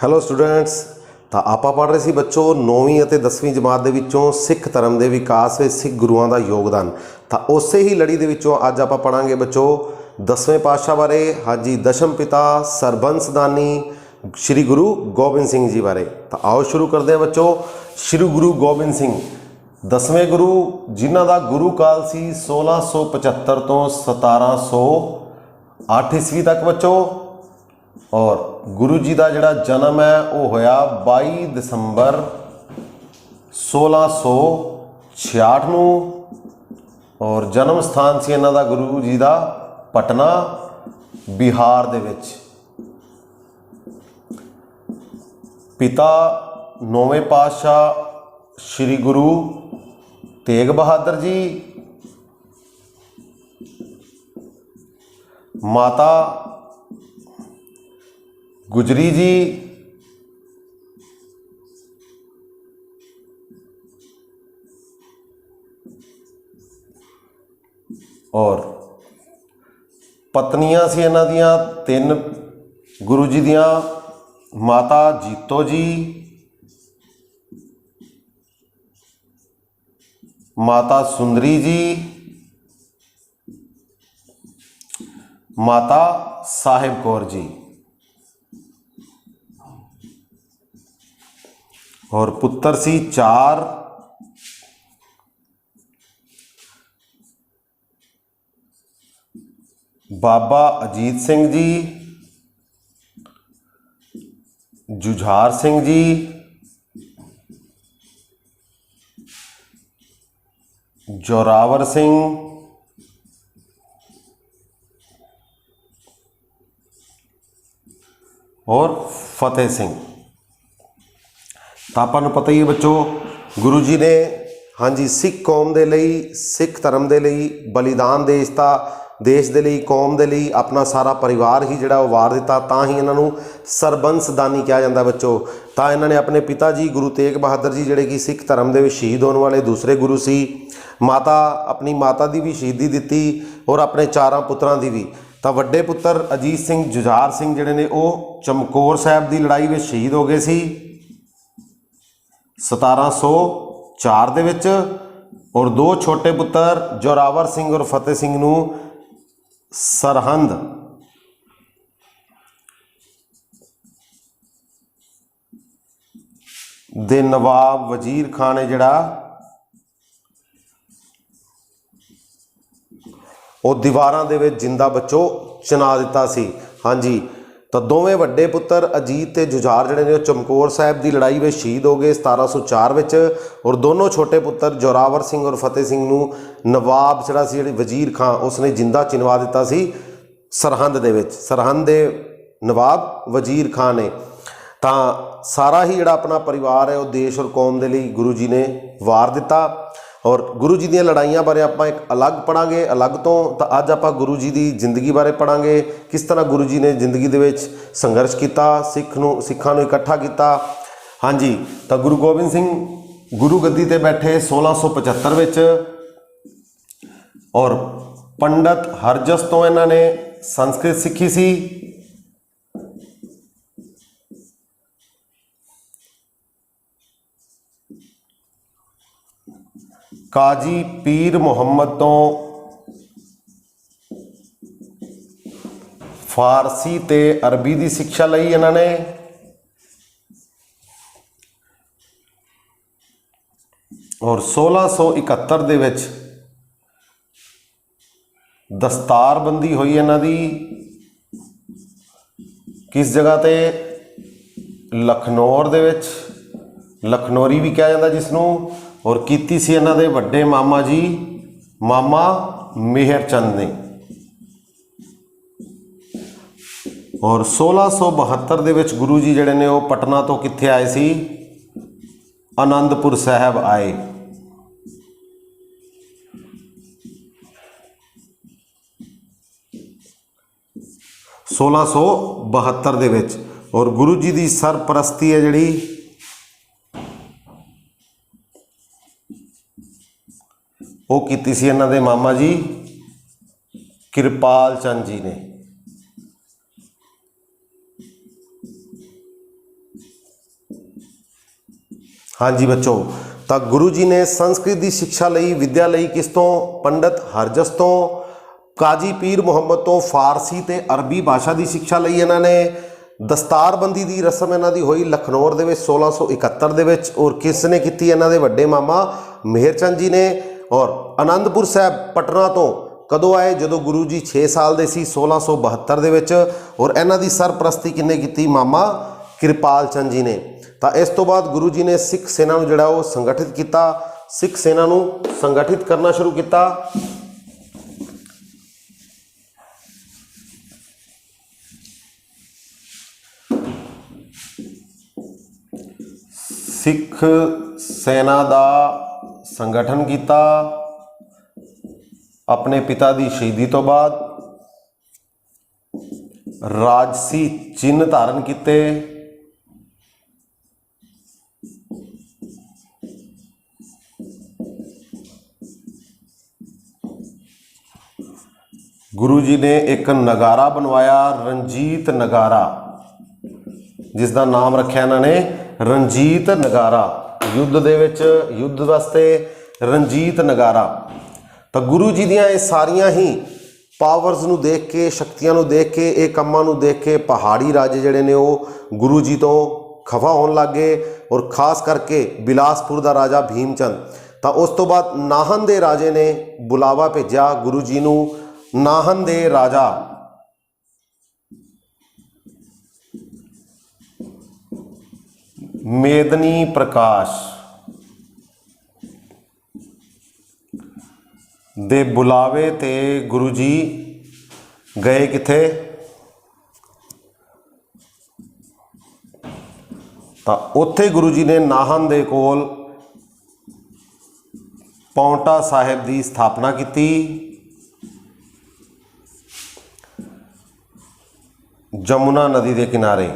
Hello students. ਤਾਂ ਆਪਾਂ ਪੜ੍ਹ ਰਹੇ ਸੀ ਬੱਚੋ 9ਵੀਂ ਅਤੇ 10ਵੀਂ ਜਮਾਤ ਦੇ ਵਿੱਚੋਂ ਸਿੱਖ ਧਰਮ ਦੇ ਵਿਕਾਸ ਵਿੱਚ ਸਿੱਖ ਗੁਰੂਆਂ ਦਾ ਯੋਗਦਾਨ। ਤਾਂ ਉਸੇ ਹੀ ਲੜੀ ਦੇ ਵਿੱਚੋਂ ਅੱਜ ਆਪਾਂ ਪੜ੍ਹਾਂਗੇ ਬੱਚੋ 10ਵੇਂ ਪਾਤਸ਼ਾਹ ਬਾਰੇ। ਹਾਂਜੀ, ਦਸ਼ਮ ਪਿਤਾ ਸਰਬੰਸ ਦਾਨੀ ਸ਼੍ਰੀ ਗੁਰੂ ਗੋਬਿੰਦ ਸਿੰਘ ਜੀ ਬਾਰੇ। ਤਾਂ ਆਓ ਸ਼ੁਰੂ ਕਰਦੇ ਹਾਂ ਬੱਚੋ। ਸ਼੍ਰੀ ਗੁਰੂ ਗੋਬਿੰਦ ਸਿੰਘ 10ਵੇਂ ਗੁਰੂ, ਜਿਨ੍ਹਾਂ ਦਾ ਗੁਰੂ ਕਾਲ ਸੀ 1675 ਤੋਂ 1708 ਈਸਵੀ ਤੱਕ ਬੱਚੋ। और गुरु जी का जोड़ा जन्म है वो होया 22 दसंबर 1666 नूं। और जन्म स्थान से इन्हां दा गुरु जी का पटना बिहार दे विच। पिता 9वें पातशाह श्री गुरु तेग बहादुर जी, माता गुजरी जी, और पत्नियां सी इन्हां दियां 3 गुरु जी दियां। माता जीतो जी, माता सुंदरी जी, माता साहिब कौर जी। और पुत्र सी 4, बाबा अजीत सिंह जी, जुझार सिंह जी, जोरावर सिंह, और फतेह सिंह। तो आपां नूं पता ही है बच्चों, गुरु जी ने हाँ जी सिख कौम के लिए, सिख धर्म के लिए बलिदान दे दिता। देश के लिए, कौम के लिए अपना सारा परिवार ही जिहड़ा वो वार दिता। तां ही इन्हां नूं सरबंस दानी कहा जाता बच्चों। तां इन्हां ने अपने पिता जी गुरु तेग बहादुर जी जिहड़े कि सिख धर्म के शहीद होने वाले दूसरे गुरु सी। माता, अपनी माता की भी शहीदी दी और अपने 4 पुत्रां की भी। तो वड्डे पुत्र अजीत सिंह जुझार सिंह जिहड़े ने वो चमकौर साहब की लड़ाई में शहीद हो गए सी 1704 दे विच। और 2 छोटे पुत्र जोरावर सिंह और फतेह सिंह नूं सरहंद दे नवाब वजीर खान ने जिहड़ा वो दीवारां दे विच जिंदा बच्चों चना दिता सी। हाँ जी, तो दोवें वड्डे पुत्र अजीत ते जुझार जिहड़े ने चमकौर साहब की लड़ाई में शहीद हो गए 1704 विच। और दोनों छोटे पुत्र जोरावर सिंह और फतेह सिंह नूं नवाब जिहड़ा सी वजीर खां उसने जिंदा चिनवा दिता सी सरहंद दे विच। सरहंद दे नवाब वजीर खां ने। तां सारा ही जिहड़ा अपना परिवार है वो देश और कौम के लिए गुरु जी ने वार दिता। और गुरु जी दी लड़ाइयां बारे आप एक अलग पढ़ांगे अलग तो अज आप गुरु जी की जिंदगी बारे पढ़ांगे, किस तरह गुरु जी ने जिंदगी दे विच संघर्ष किया, सिखां नूं इकट्ठा किया। हाँ जी, तो गुरु गोबिंद सिंह गुरु गद्दी ते बैठे 1675 विच। और पंडित हरजस तो इन्हां ने संस्कृत सीखी सी। काजी पीर मुहम्मद तो फारसी ते अरबी की शिक्षा लई इन्होंने। और 1671 दे विच दस्तारबंदी हुई इन्हां दी किस जगह ते लखनौर दे विच, लखनौरी भी कहा जाता जिसनों। और कीती सी इन्हां दे वड्डे मामा जी मामा मेहर चंद ने। और 1672 दे विच गुरु जी जिहड़े ने वो पटना तो कित्थे आए सी, आनंदपुर साहब आए। सोलह सौ 72 दे विच। और गुरु जी की सरपरस्ती है जिहड़ी वो कीती सी इन्हां दे मामा जी किरपाल चंद जी ने। हाँ जी बच्चों, तो गुरु जी ने संस्कृत की शिक्षा लई विद्या लई किस तो? पंडित हरजस तो, काजी पीर मुहम्मद तो फारसी ते अरबी भाषा की शिक्षा लई इन्होंने। दस्तारबंदी की रस्म इन्हों की हुई लखनौर दे विच 1671 दे विच, और किसने की? इन्हों के वड्डे मामा मेहरचंद जी ने। और आनंदपुर साहब पटना तो कदों आए? जदों गुरु जी 6 साल के सी 1672 दे विच, और इन्हों की सरप्रस्ती किन्ने की? मामा किरपाल चंद जी ने। तो इस तो बाद गुरु जी ने सिख सेना नूं जिहड़ा वो संगठित किया, सिख सेना नूं संगठित करना शुरू किया। सिख सेना का संगठन किया अपने पिता की शहीदी तो बाद। राजसी चिन्ह धारण किए, गुरु जी ने एक नगारा बनवाया, रंजीत नगारा, जिसका नाम रखा इन्होंने रंजीत नगारा। युद्ध दे विच युद्ध वास्ते रंजीत नगारा। तो गुरु जी दियां ये सारियां ही पावर्स नूं देख के, शक्तियां नूं देख के, ये कामां नूं देख के पहाड़ी राजे जिहड़े ने वो गुरु जी तो खफा होने लग गए, और खास करके बिलासपुर का राजा भीमचंद। तो उस तो बाद नाहन दे राजे ने बुलावा भेजा गुरु जी नूं। नाहन दे राजा मेदनी प्रकाश दे बुलावे ते गुरु जी गए किथे? तो उत्थे गुरु जी ने नाहन दे कोल पौंटा साहिब की स्थापना की। जमुना नदी के किनारे,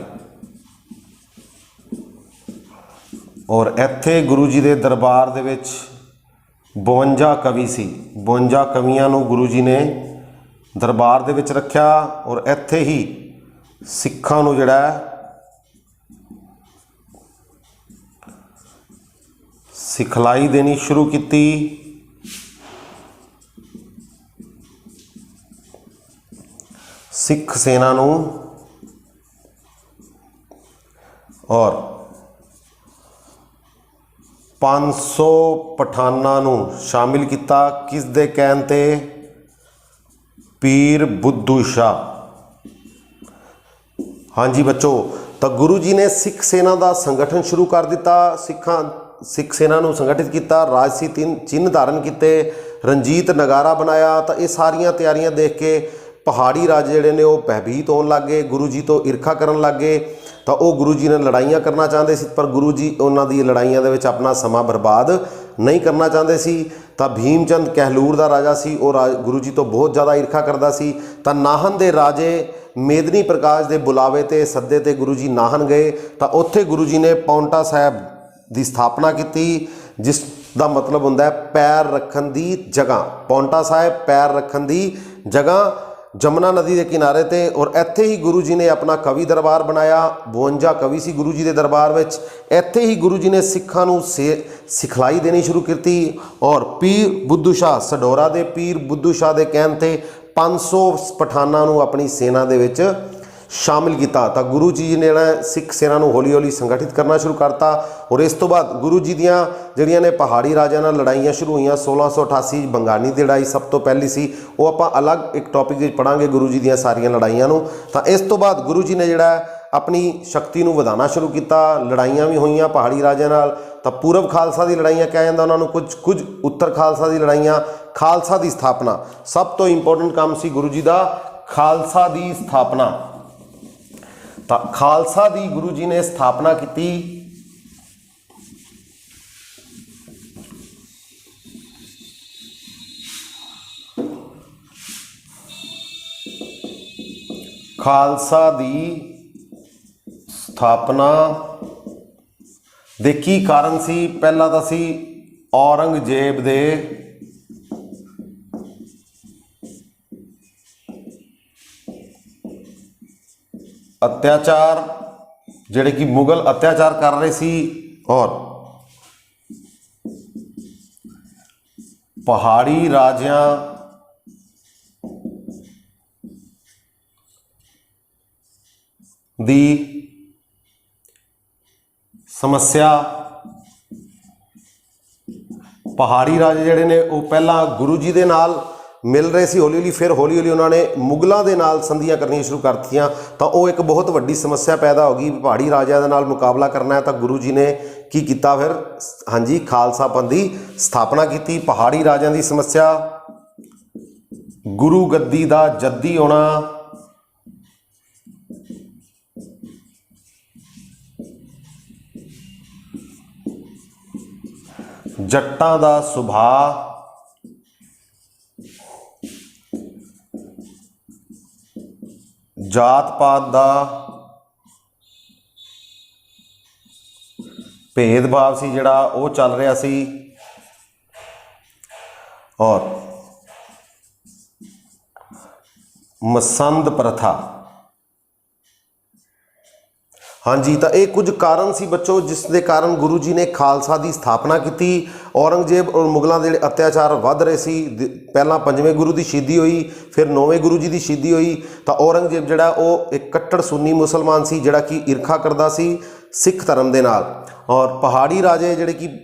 और इत्थे गुरु जी के दरबार दे विच 52 कवि सी। 52 कवियां नूं गुरु जी ने दरबार दे विच रखा, और इत्थे ही सिखां नूं जिहड़ा सिखलाई देनी शुरू की। सिख सेना नूं और 500 पठाना नूं शामिल किया। किस दे कहण ते? पीर बुद्धू शाह। हाँ जी बच्चों, तो गुरु जी ने सिख सेना का संगठन शुरू कर दिता। सिख सेना नूं संगठित किया, राजसी चिन्ह धारण किए, रंजीत नगारा बनाया। तो ये सारिया तैयारियां देख के पहाड़ी राजे जिहड़े ने वो भयभीत होने लग गए, गुरु जी तो ईर्खा करन लग गए। तो वो गुरु जी ने लड़ाइयाँ करना चाहते सी, पर गुरु जी उन्हां दी लड़ाइयां दे विच अपना समा बर्बाद नहीं करना चाहते सी। तो भीमचंद कहलूर का राजा सी, और गुरु जी तो बहुत ज़्यादा ईर्खा करता सी। तो नाहन दे राजे मेदनी प्रकाश के बुलावे ते सद्दे ते गुरु जी नाहन गए। तो उत्थे गुरु जी ने पौंटा साहब की स्थापना की, जिस का मतलब होंदा है पैर रखन की जगह। पौंटा साहब पैर रखन की जगह जमुना नदी के किनारे ते। और इत्थे ही गुरु जी ने अपना कवि दरबार बनाया। 52 कवि सी गुरु जी के दरबार में। इत्थे ही गुरु जी ने सिखां नूं सिखलाई देनी शुरू की, और पीर बुद्धू शाह सडोरा दे पीर बुद्धू शाह के कहण ते 500 पठाना नूं अपनी सेना दे विच शामिल किया। तो गुरु जी ने सिख सेना नूं हौली हौली संगठित करना शुरू करता। और इस तो बाद गुरु जी दियां जिहड़ियां ने पहाड़ी राजा नाल लड़ाइयां शुरू हुई। 1688 बंगानी की लड़ाई सब तो पहली सी, वो आपां अलग एक टॉपिक पढ़ांगे गुरु जी दियां सारियां लड़ाइयां नूं। तो इस तो बाद गुरु जी ने जिहड़ा अपनी शक्ति नूं वधाना शुरू किया। लड़ाइयां भी हुई पहाड़ी राजा नाल। तो पूरब खालसा की लड़ाइयां कहा जाता उन्होंने, कुछ उत्तर खालसा की लड़ाइयां। खालसा की स्थापना सब तो इंपोर्टेंट काम सी गुरु जी का, खालसा की स्थापना। तो खालसा की गुरु जी ने स्थापना की। खालसा की स्थापना दे की कारण सी? पहला तो सी औरंगजेब दे अत्याचार, जिहड़े कि मुगल अत्याचार कर रहे सी, और पहाड़ी राजियां दी समस्या। पहाड़ी राजे ਜਿਹੜੇ ਨੇ ਉਹ ਪਹਿਲਾਂ गुरु जी ਦੇ ਨਾਲ मिल रहे सी, हौली हौली फिर हौली हौली उन्होंने मुगलों के नाल संधियां करनी शुरू कर दियां, तो वो एक बहुत वड्डी समस्या पैदा हो गई। पहाड़ी राजियां दे नाल मुकाबला करना है, तो गुरु जी ने की किया फिर, हाँ जी, खालसा पंथ की स्थापना की। पहाड़ी राजियां की समस्या, गुरु गद्दी का जद्दी होना, जट्टां दा सुभाव, जात पात का भेदभाव सी जिहड़ा वो चल रहा सी, और मसंद प्रथा। हाँ जी, तो ये कुछ कारण सी बच्चों जिस दे कारण गुरु जी ने खालसा की स्थापना की। औरंगजेब और मुगलों के अत्याचार वध रहे सी। पहला पंजवें गुरु की शहीदी हुई, फिर नौवें गुरु जी की शहीदी हुई। तो औरंगजेब जिहड़ा वो एक कट्टर सुन्नी मुसलमान सी जिहड़ा कि ईर्खा करता सी सिख धर्म के नाल, और पहाड़ी राजे जिहड़े कि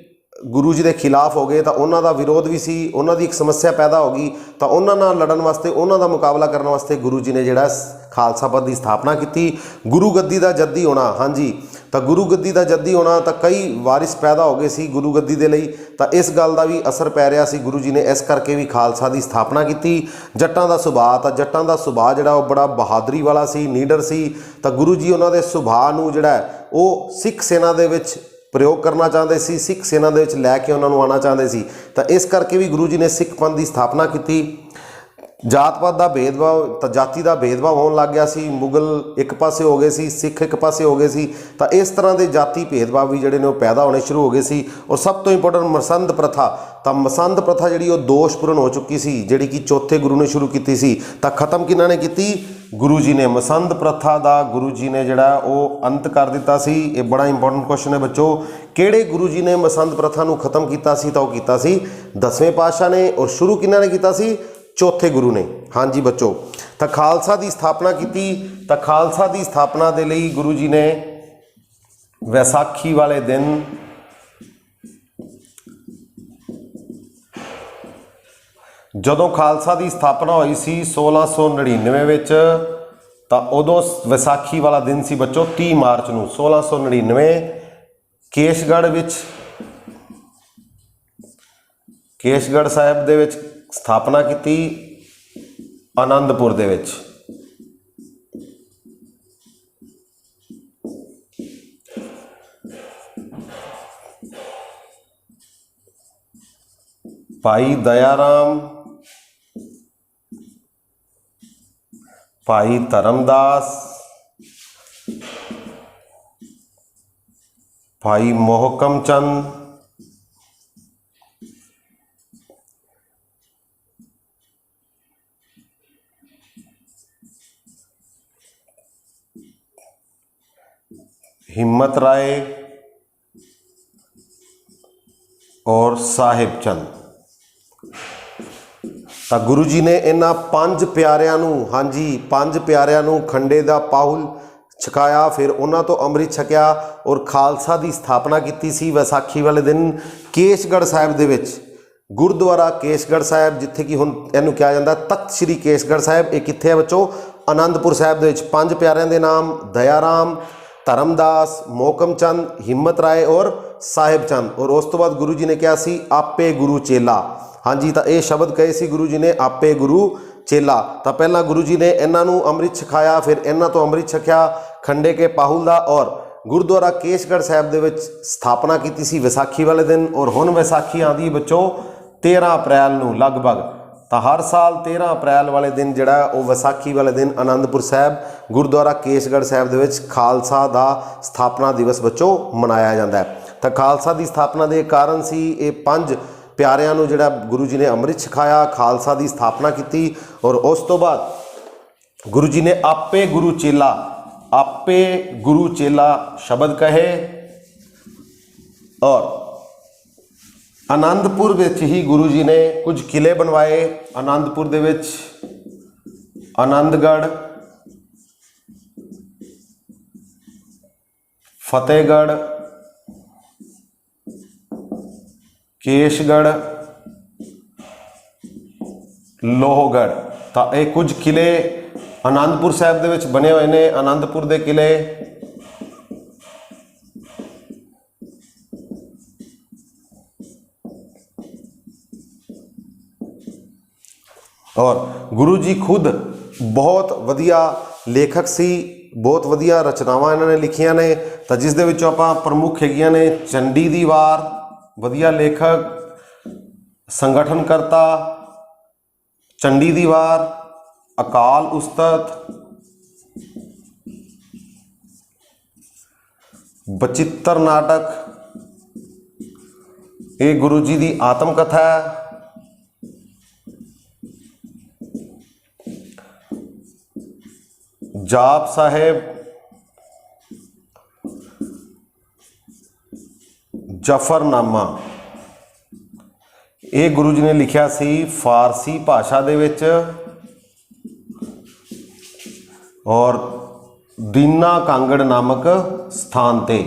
गुरु जी के खिलाफ हो गए, तो उन्हों का विरोध भी सी, उन्हों की एक समस्या पैदा हो गई। तो उन्होंने नाल लड़न वास्ते, उन्हों का मुकाबला करने वास्ते गुरु जी ने जिहड़ा खालसा पंथ की स्थापना की। गुरु गद्दी का जद्दी होना, हाँ जी, तो गुरु गद्दी का जद्दी होना, तो कई वारिस पैदा हो गए सी गुरु गद्दी के लिए, तो इस गल का भी असर पै रहा सी। गुरु जी ने इस करके भी खालसा की स्थापना की। जट्टां का सुभाव, तो जट्टां का सुभाव जिहड़ा वो बड़ा बहादरी वाला सी, नीडर सी। तो गुरु जी उन्होंने सुभाव नूं जिहड़ा वो सिख सेना दे विच प्रयोग करना चाहते सी, सिख सेना दे विच लैके उन्होंने आना चाहते सी। तो इस करके भी गुरु जी ने सिख पंथ की स्थापना की। जात पात का भेदभाव, तो जाति का भेदभाव होने लग गया सी। मुगल एक पासे हो गए सी, सिख एक पासे हो गए सी। तो इस तरह के जाति भेदभाव भी जिहड़े ने पैदा होने शुरू हो गए सी। और सब तो इंपोर्टेंट मसंद प्रथा, तो मसंद प्रथा जिहड़ी वो दोषपूर्ण हो चुकी सी, जिहड़ी कि चौथे गुरु ने शुरू की सी। तो खत्म किन्हां ने की? गुरु जी ने। मसंद प्रथा का गुरु जी ने जिहड़ा वो अंत कर दिता सी। ये बड़ा इंपोर्टेंट क्वेश्चन है बच्चों, किहड़े गुरु जी ने मसंद प्रथा नूं खत्म किया सी? तो वो कीता सी 10वें पातशाह ने। और शुरू किन्हां ने कीता सी? चौथे गुरु ने। हाँ जी बच्चों, तो खालसा की स्थापना की। तो खालसा की स्थापना के लिए गुरु जी ने वैसाखी वाले दिन जदों खालसा की स्थापना हुई सी 1699 विच, तो उदों वैसाखी वाला दिन सी बच्चों 30 मार्च नूं 1699 केशगढ़ विच, केशगढ़ साहिब दे विच स्थापना की। आनंदपुर दे विच भाई दयाराम, भाई धर्मदास, भाई मोहकम चंद, हिम्मत राय और साहिब चंद। तो गुरु जी ने इन्हां 5 प्यारियां नूं, हाँ जी, 5 प्यारियां नूं खंडे दा पाहुल छकाया, फिर उन्हां तो अमृत छकिया और खालसा की स्थापना की सी वैसाखी वाले दिन केशगढ़ साहिब दे विच। गुरुद्वारा केशगढ़ साहिब, जिथे कि हुण इहनूं कहा जाता तख्त श्री केशगढ़ साहिब, ये कित्थे है बच्चों? आनंदपुर साहिब दे विच। 5 प्यारियां दे नाम दयाराम, धर्मदास, मोहकम चंद, हिम्मत राय और साहिब चंद। और उस तो बाद गुरु जी ने कहा सी आपे गुरु चेला। हाँ जी, तो ये शब्द कहे सी गुरु जी ने, आपे गुरु चेला। तो पहला गुरु जी ने इन्हों अमृत छकाया, फिर इन्हों तो अमृत छकिया खंडे के पाहुल का, और गुरुद्वारा केशगढ़ साहिब दे विच स्थापना की सी वैसाखी वाले दिन। और हुण वैसाखी आती बच्चों 13 अप्रैल नूं लगभग। तो हर साल 13 अप्रैल वाले दिन जिहड़ा वो वैसाखी वाले दिन आनंदपुर साहिब गुरुद्वारा केशगढ़ साहिब दे विच खालसा दा स्थापना दिवस बच्चों मनाया जाता है। तो खालसा की स्थापना के कारण सी ये 5 प्यारियां नूं जिहड़ा गुरु जी ने अमृत छकाया, खालसा की स्थापना की। और उस तो बाद गुरु जी ने आपे गुरु चेला, आपे गुरु चेला शब्द कहे, और ਆਨੰਦਪੁਰ ਵਿੱਚ ਹੀ ਗੁਰੂ ਜੀ ਨੇ ਕੁਝ ਕਿਲੇ ਬਣਵਾਏ। ਆਨੰਦਪੁਰ ਦੇ ਵਿੱਚ ਆਨੰਦਗੜ੍ਹ, ਫਤਿਹਗੜ੍ਹ, ਕੇਸ਼ਗੜ੍ਹ, ਲੋਹਗੜ੍ਹ, ਤਾਂ ਇਹ ਕੁਝ ਕਿਲੇ ਆਨੰਦਪੁਰ ਸਾਹਿਬ ਦੇ ਵਿੱਚ ਬਣੇ ਹੋਏ ਨੇ। ਆਨੰਦਪੁਰ ਦੇ ਕਿਲੇ और गुरु जी खुद बहुत वधिया लेखक सी, बहुत वधिया रचनावां इन्होंने लिखियां ने। तो जिस दे विचों आपां प्रमुख हैगियां ने चंडी दी वार, वधिया लेखक, संगठनकर्ता चंडी दी वार, अकाल उस्तत, बचित्र नाटक, ये गुरु जी की आत्मकथा है। जाप साहेब, जफरनामा, ये गुरु जी ने लिखा सी फारसी भाषा दे विच। और दीना कांगड़ नामक स्थान ते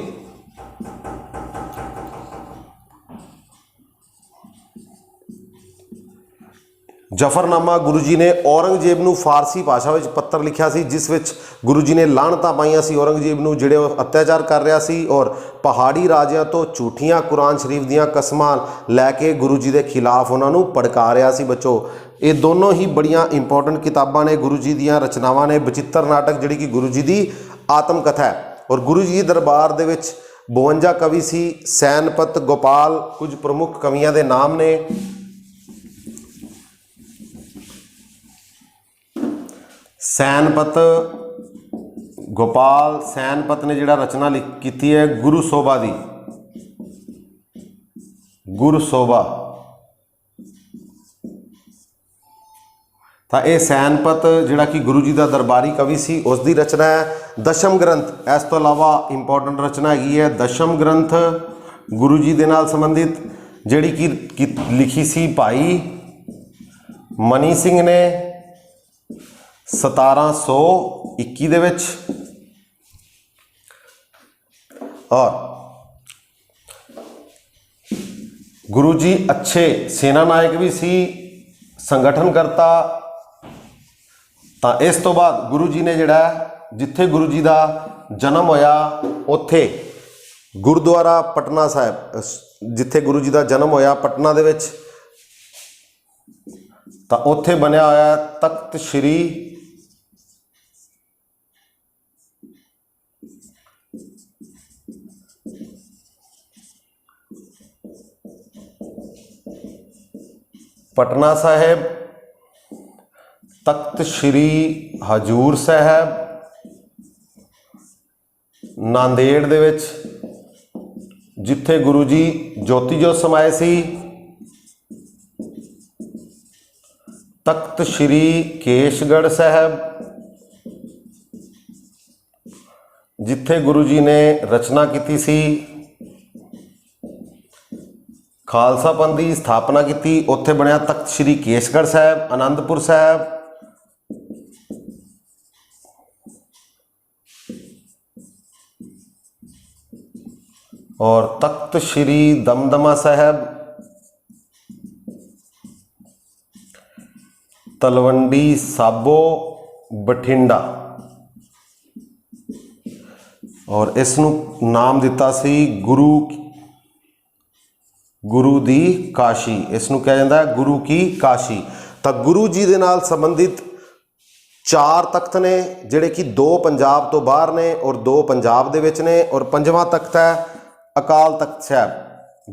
जफरनामा गुरु जी ने औरंगजेब नूं फारसी भाषा में पत्र लिखा सी, जिस विच गुरु जी ने लानतां पाईयां सी औरंगजेब नूं जिहड़े अत्याचार कर रहा सी, और पहाड़ी राजियां तो झूठियां कुरान शरीफ दियां कसमां लैके गुरु जी के खिलाफ उन्हां नूं भड़का रहा सी। बच्चों ये दोनों ही बड़ियां इंपॉर्टेंट किताबां ने, गुरु जी दियां रचनावां ने। बचित्र नाटक जिहड़ी कि गुरु जी की आत्मकथा है। और गुरु जी दरबार दे विच 52 कवि सी। सैनपत गोपाल कुछ प्रमुख कवियां दे नाम ने। सैनपत गोपाल, सैनपत ने जिहड़ा रचना की है गुरु शोभा दी, गुरु शोभा, तो यह सैनपत जिहड़ा कि गुरु जी का दरबारी कवि सी उसकी रचना है। दशम ग्रंथ, इस तो इलावा इंपॉर्टेंट रचना हैगी है दशम ग्रंथ गुरु जी के नाल संबंधित, जिहड़ी कि लिखी सी भाई मनी सिंह ने 1721 दे विच। और गुरु जी अच्छे सेना नायक भी सी, संगठनकर्ता। तो इस तो बाद गुरु जी ने जिहड़ा जिथे गुरु जी का जन्म होया उत्थे गुरुद्वारा पटना साहिब, जिथे गुरु जी का जन्म होया पटना दे विच, तो उत्थे बनया होया तख्त श्री पटना साहिब, तख्त श्री हजूर साहब, नांदेड़ दे विच जिथे गुरु जी ज्योति जोत समाए सी। तख्त श्री केशगढ़ साहब जिथे गुरु जी ने रचना की सी, खालसा पंथ की स्थापना की, उत्थे बनया तख्त श्री केशगढ़ साहब, आनंदपुर साहब। और तख्त श्री दमदमा साहब, तलवंडी साबो, बठिंडा। और इसनूं नाम दिता सी गुरु दी काशी, इसनूं कहा जाता है गुरु की काशी। तो गुरु जी दे नाल संबंधित 4 तख्त ने, जिहड़े कि 2 पंजाब तो बाहर ने और 2 पंजाब दे विच ने। और 5वां तख्त है अकाल तख्त साहब,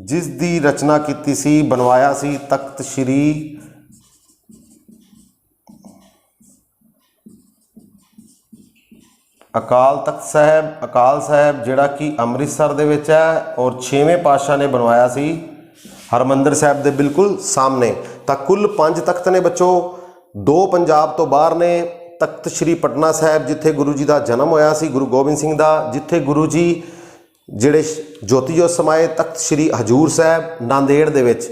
जिस दी रचना की सी, बनवाया सी तख्त श्री अकाल तख्त साहब। अकाल साहब जिहड़ा कि अमृतसर दे विच है, और 6वें पातशाह ने बनवाया सी हरमंदर साहब दे बिल्कुल सामने। तो कुल 5 तख्त ने बच्चों, 2 पंजाब तो बाहर ने। तख्त श्री पटना साहब जिथे गुरु जी का जन्म होया सी, गुरु गोबिंद सिंह का, जिथे गुरु जी ਜਿਹੜੇ ਜੋਤੀ ਜੋਤ ਸਮਾਏ ਤਖਤ ਸ੍ਰੀ ਹਜੂਰ ਸਾਹਿਬ ਨਾਂਦੇੜ ਦੇ ਵਿੱਚ।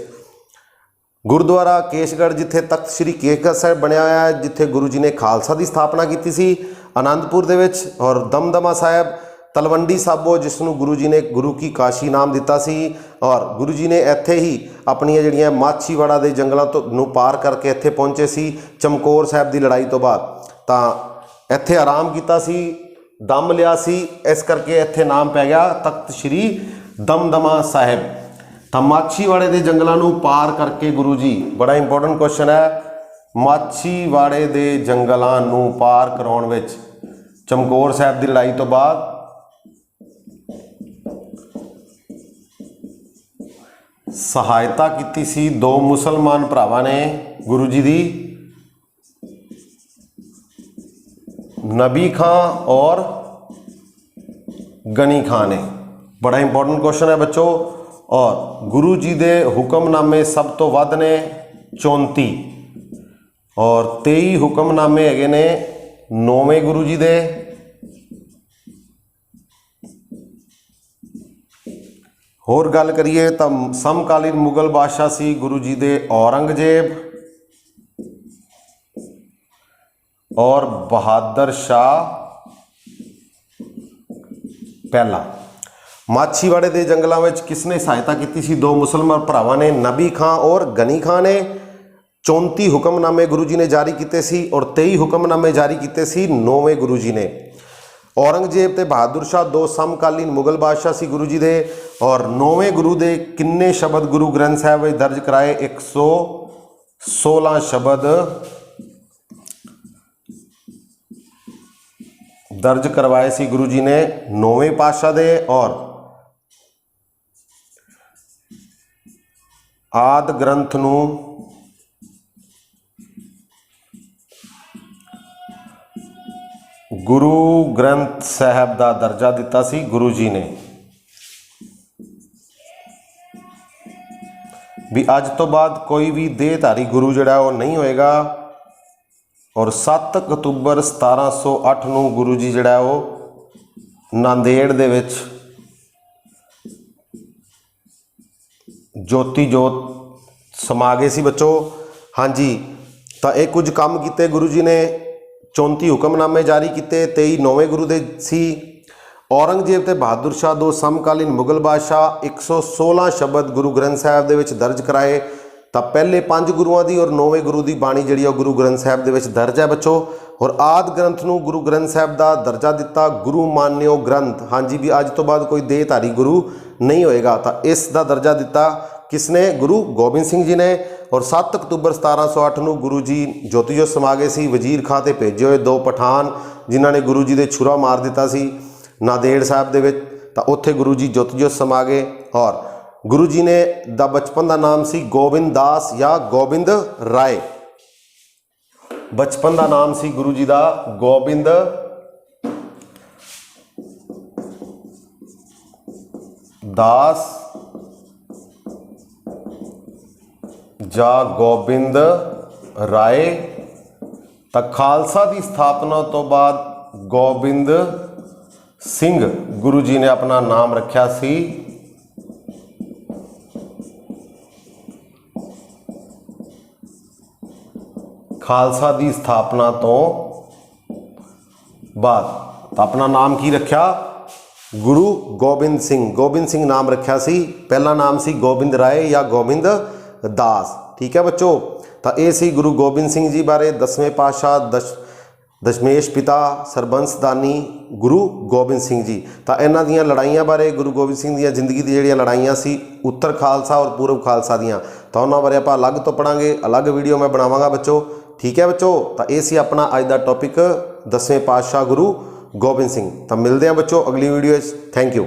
ਗੁਰਦੁਆਰਾ ਕੇਸ਼ਗੜ੍ਹ ਜਿੱਥੇ ਤਖਤ ਸ੍ਰੀ ਕੇਸ਼ਗੜ੍ਹ ਸਾਹਿਬ ਬਣਿਆ ਹੋਇਆ ਹੈ, ਜਿੱਥੇ ਗੁਰੂ ਜੀ ਨੇ ਖਾਲਸਾ ਦੀ ਸਥਾਪਨਾ ਕੀਤੀ ਸੀ ਆਨੰਦਪੁਰ ਦੇ ਵਿੱਚ। ਔਰ ਦਮਦਮਾ ਸਾਹਿਬ ਤਲਵੰਡੀ ਸਾਬੋ, ਜਿਸ ਨੂੰ ਗੁਰੂ ਜੀ ਨੇ ਗੁਰੂ ਕੀ ਕਾਸ਼ੀ ਨਾਮ ਦਿੱਤਾ ਸੀ। ਔਰ ਗੁਰੂ ਜੀ ਨੇ ਇੱਥੇ ਹੀ ਆਪਣੀਆਂ ਜਿਹੜੀਆਂ ਮਾਛੀਵਾੜਾ ਦੇ ਜੰਗਲਾਂ ਤੋਂ ਨੂੰ ਪਾਰ ਕਰਕੇ ਇੱਥੇ ਪਹੁੰਚੇ ਸੀ ਚਮਕੌਰ ਸਾਹਿਬ ਦੀ ਲੜਾਈ ਤੋਂ ਬਾਅਦ। ਤਾਂ ਇੱਥੇ ਆਰਾਮ ਕੀਤਾ ਸੀ, ਦਮ ਲਿਆ ਸੀ, ਇਸ ਕਰਕੇ ਇੱਥੇ ਨਾਮ ਪੈ ਗਿਆ ਤਖਤ ਸ੍ਰੀ ਦਮਦਮਾ ਸਾਹਿਬ। ਤਾਂ ਮਾਛੀਵਾੜੇ ਦੇ ਜੰਗਲਾਂ ਨੂੰ ਪਾਰ ਕਰਕੇ ਗੁਰੂ ਜੀ, ਬੜਾ ਇੰਪੋਰਟੈਂਟ ਕੁਐਸਚਨ ਹੈ, ਮਾਛੀਵਾੜੇ ਦੇ ਜੰਗਲਾਂ ਨੂੰ ਪਾਰ ਕਰਾਉਣ ਵਿੱਚ ਚਮਕੌਰ ਸਾਹਿਬ ਦੀ ਲੜਾਈ ਤੋਂ ਬਾਅਦ ਸਹਾਇਤਾ ਕੀਤੀ ਸੀ ਦੋ ਮੁਸਲਮਾਨ ਭਰਾਵਾਂ ਨੇ ਗੁਰੂ ਜੀ ਦੀ, नबी खां और गनी खां ने। बड़ा इंपॉर्टेंट क्वेश्चन है बच्चों। और गुरु जी दे हुक्मनामे सब तो वध ने 34 और 23 हुक्मनामे हैगे ने 9वें गुरु जी दे। होर गल करिए तो समकालीन मुगल बादशाह सी गुरु जी दे औरंगजेब और बहादुर शाह पहला। माछीवाड़े के जंगलों में किसने सहायता की सी? दो मुसलमान भरावां ने, नबी खां और गनी खां ने। 34 हुक्मनामे गुरु जी ने जारी किए सी और 23 हुक्मनामे जारी किए सी 9वें गुरु जी ने। औरंगजेब ते बहादुर शाह दो समकालीन मुगल बादशाह सी गुरु जी दे। और 9वें गुरु दे किन्ने शब्द गुरु ग्रंथ साहिब विच दर्ज कराए? 116 शब्द दर्ज करवाए सी गुरु जी ने 9वें पातशाह दे। और आदि ग्रंथ नूं गुरु ग्रंथ साहब का दर्जा दिता सी गुरु जी ने। भी अज तो बाद कोई भी देहधारी गुरु जिहड़ा वो नहीं होएगा। और 7 अक्तूबर 1708 ਨੂੰ गुरु जी जिहड़ा वो नांदेड़ दे विच ज्योति जोत समा गए सी बच्चों। हाँ जी, तो ये कुछ काम किए गुरु जी ने। 34 हुक्मनामे जारी किए, 23 9वें गुरु दे सी। औरंगजेब ते बहादुर शाह दो समकालीन मुगल बादशाह 116 शब्द गुरु ग्रंथ साहिब दे विच दर्ज कराए। तो पहले 5 गुरुओं की और 9वें गुरु की बाणी जी गुरु ग्रंथ साहिब दे विच दर्ज है बच्चों। और आदि ग्रंथ नूं गुरु ग्रंथ साहिब का दर्जा दिता गुरु मान्यो ग्रंथ। हाँ जी, भी अज तो बाद कोई देहधारी गुरु नहीं होएगा। तो इसका दर्जा दिता किसने? गुरु गोबिंद सिंह जी ने। और 7 अक्तूबर 1708 ਨੂੰ गुरु जी ज्योति जोत समा गए सी। वजीर खां ते भेजे हुए 2 पठान जिन्हों ने गुरु जी दे छुरा मार दिता सी नांदेड़ साहिब दे विच। तां उत्थे गुरु जी ज्योति जोत समा गए। और गुरु जी ने दा बचपन का नाम सी गोबिंद दास या गोबिंद राय। बचपन का नाम सी गुरु जी का गोबिंद दास जा गोबिंद राय। तो खालसा की स्थापना तो बाद गोबिंद सिंह गुरु जी ने अपना नाम रखा सी। खालसा की स्थापना तो बाद तो अपना नाम की रखा? गुरु गोबिंद सिंह। गोबिंद सिंह नाम रखा सी। पहला नाम सी गोबिंद राय या गोबिंद दास। ठीक है बच्चों। तो ये सी गुरु गोबिंद सिंह जी बारे। 10वें पातशाह दशमेश पिता सरबंसदानी गुरु गोबिंद सिंह जी। तो इन्हां दियां लड़ाइयां बारे, गुरु गोबिंद सिंह दी जिंदगी दी जिहड़ियां लड़ाइयां सी उत्तर खालसा और पूर्व खालसा दियां, तो उन्हां बारे आपां अलग तो पढ़ांगे, अलग वीडियो मैं बनावांगा बच्चों। ठीक है बच्चों। तो ये सी अपना अज दा टॉपिक 10वें पातशाह गुरु गोबिंद सिंह। तो मिलते हैं बच्चों अगली वीडियो। Thank you.